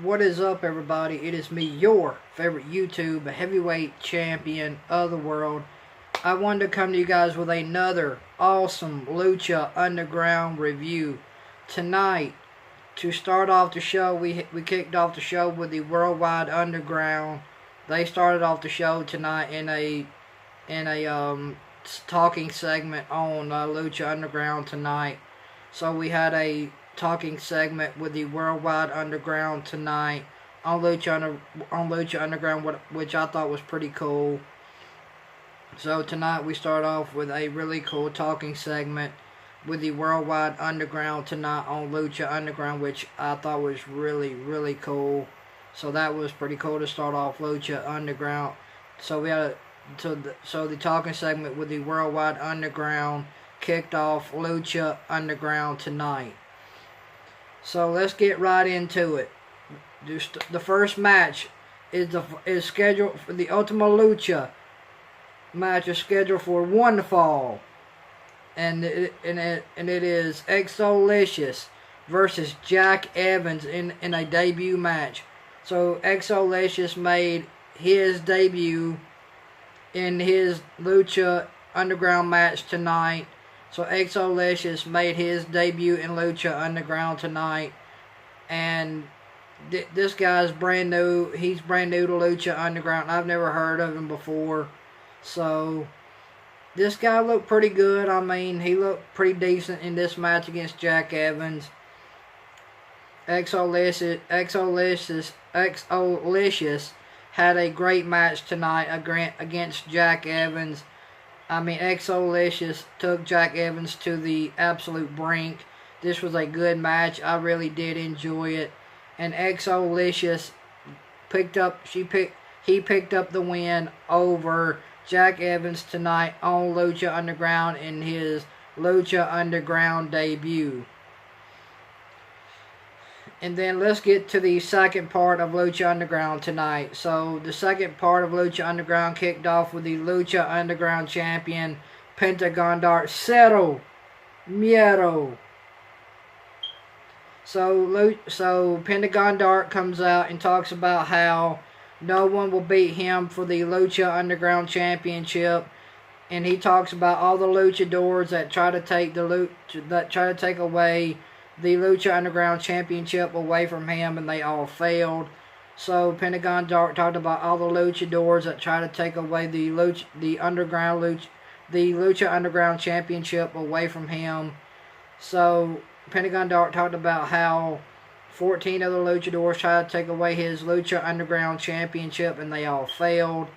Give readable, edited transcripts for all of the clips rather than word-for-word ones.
What is up, everybody? It is me, your favorite YouTube heavyweight champion of the world. I wanted to come to you guys with another awesome Lucha Underground review. Tonight, to start off the show, we kicked off the show with the Worldwide Underground. They started off the show tonight in a talking segment on Lucha Underground tonight. So we had a talking segment with the Worldwide Underground tonight on Lucha Underground, which I thought was pretty cool. So tonight we start off with a really cool talking segment with the Worldwide Underground tonight on Lucha Underground, which I thought was really cool. So that was pretty cool to start off Lucha Underground. So we had so the talking segment with the Worldwide Underground kicked off Lucha Underground tonight. So let's get right into it. The first match is scheduled for the Ultima Lucha match is scheduled for one fall, and it is Exolicious versus Jack Evans in a debut match. So Exolicious made his debut in his Lucha Underground match tonight. So Exolicious made his debut in Lucha Underground tonight, and this guy's brand new. He's brand new to Lucha Underground. I've never heard of him before. So this guy looked pretty good. I mean, he looked pretty decent in this match against Jack Evans. Exolicious had a great match tonight against Jack Evans. I mean, Exolicious took Jack Evans to the absolute brink. This was a good match. I really did enjoy it. And Exolicious he picked up the win over Jack Evans tonight on Lucha Underground in his Lucha Underground debut. And then let's get to the second part of Lucha Underground tonight. So the second part of Lucha Underground kicked off with the Lucha Underground champion, Pentagon Dark Cero Miedo. So Pentagon Dark comes out and talks about how no one will beat him for the Lucha Underground championship. And he talks about all the luchadors that try to take away the Lucha Underground Championship away from him, and they all failed. So Pentagon Dark talked about all the luchadors that try to take away the Lucha Underground Championship away from him. So Pentagon Dark talked about how 14 other luchadors tried to take away his Lucha Underground Championship, and they all failed.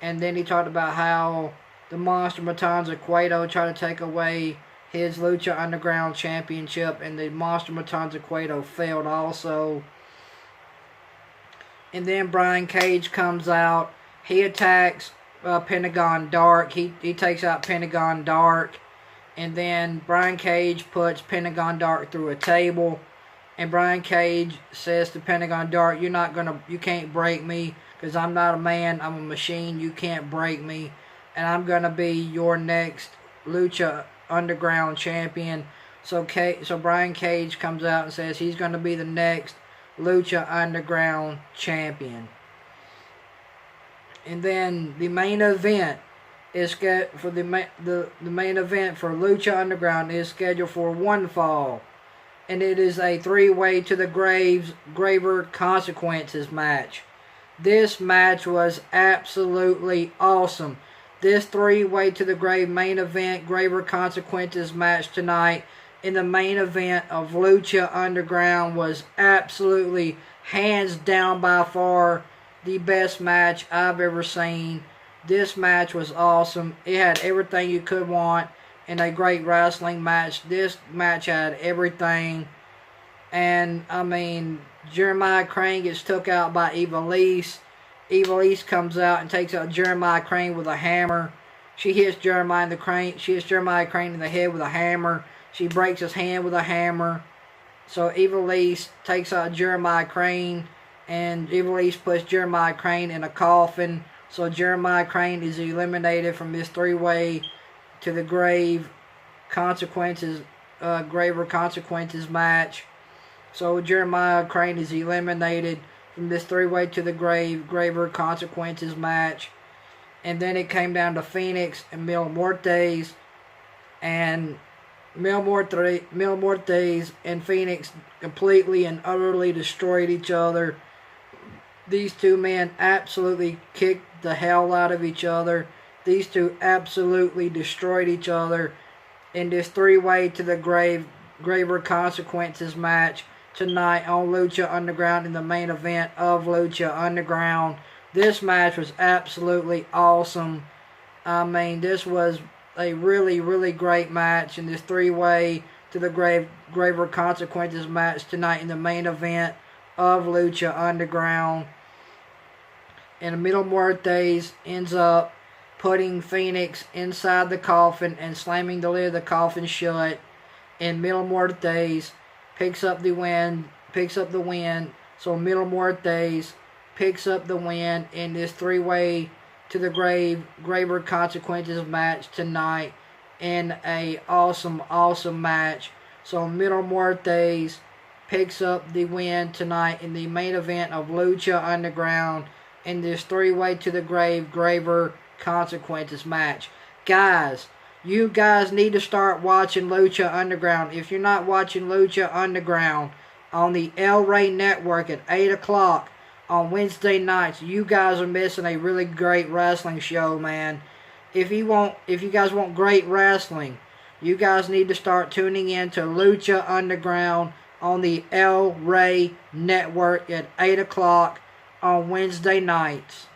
And then he talked about how the Monster Matanza Cueto tried to take away his Lucha Underground Championship, and the Monster Matanza Cueto failed also. And then Brian Cage comes out. He attacks Pentagon Dark. He takes out Pentagon Dark. And then Brian Cage puts Pentagon Dark through a table. And Brian Cage says to Pentagon Dark, you can't break me, because I'm not a man, I'm a machine. You can't break me. And I'm going to be your next Lucha Underground champion. So Brian Cage comes out and says he's going to be the next Lucha Underground champion. And then the main event is for the main event for Lucha Underground is scheduled for one fall, and it is a three-way to the graver consequences match. This match was absolutely awesome. This three-way to the grave main event graver consequences match tonight in the main event of Lucha Underground was absolutely hands down by far the best match I've ever seen. This match was awesome. It had everything you could want in a great wrestling match. This match had everything. And I mean, Jeremiah Crane gets took out by Ivelisse. Ivelisse comes out and takes out Jeremiah Crane with a hammer. She hits Jeremiah Crane in the head with a hammer. She breaks his hand with a hammer. So Ivelisse takes out Jeremiah Crane, and Ivelisse puts Jeremiah Crane in a coffin. So Jeremiah Crane is eliminated from this three-way to the grave consequences, graver consequences match. So Jeremiah Crane is eliminated from this three-way to the grave, graver consequences match. And then it came down to Phoenix and Mil Muertes. And Mil Muertes and Phoenix completely and utterly destroyed each other. These two men absolutely kicked the hell out of each other. These two absolutely destroyed each other in this three-way to the grave, graver consequences match tonight on Lucha Underground in the main event of Lucha Underground. This match was absolutely awesome. I mean, this was a really, really great match in this three-way to the graver consequences match tonight in the main event of Lucha Underground. And Mil Muertes ends up putting Phoenix inside the coffin and slamming the lid of the coffin shut. And Mil Muertes picks up the win. So Mil Muertes picks up the win in this three-way to the graver consequences match tonight in a awesome match. So Mil Muertes picks up the win tonight in the main event of Lucha Underground in this three-way to the graver consequences match. Guys, you guys need to start watching Lucha Underground. If you're not watching Lucha Underground on the El Rey Network at 8 o'clock on Wednesday nights, you guys are missing a really great wrestling show, man. If you guys want great wrestling, you guys need to start tuning in to Lucha Underground on the El Rey Network at 8 o'clock on Wednesday nights.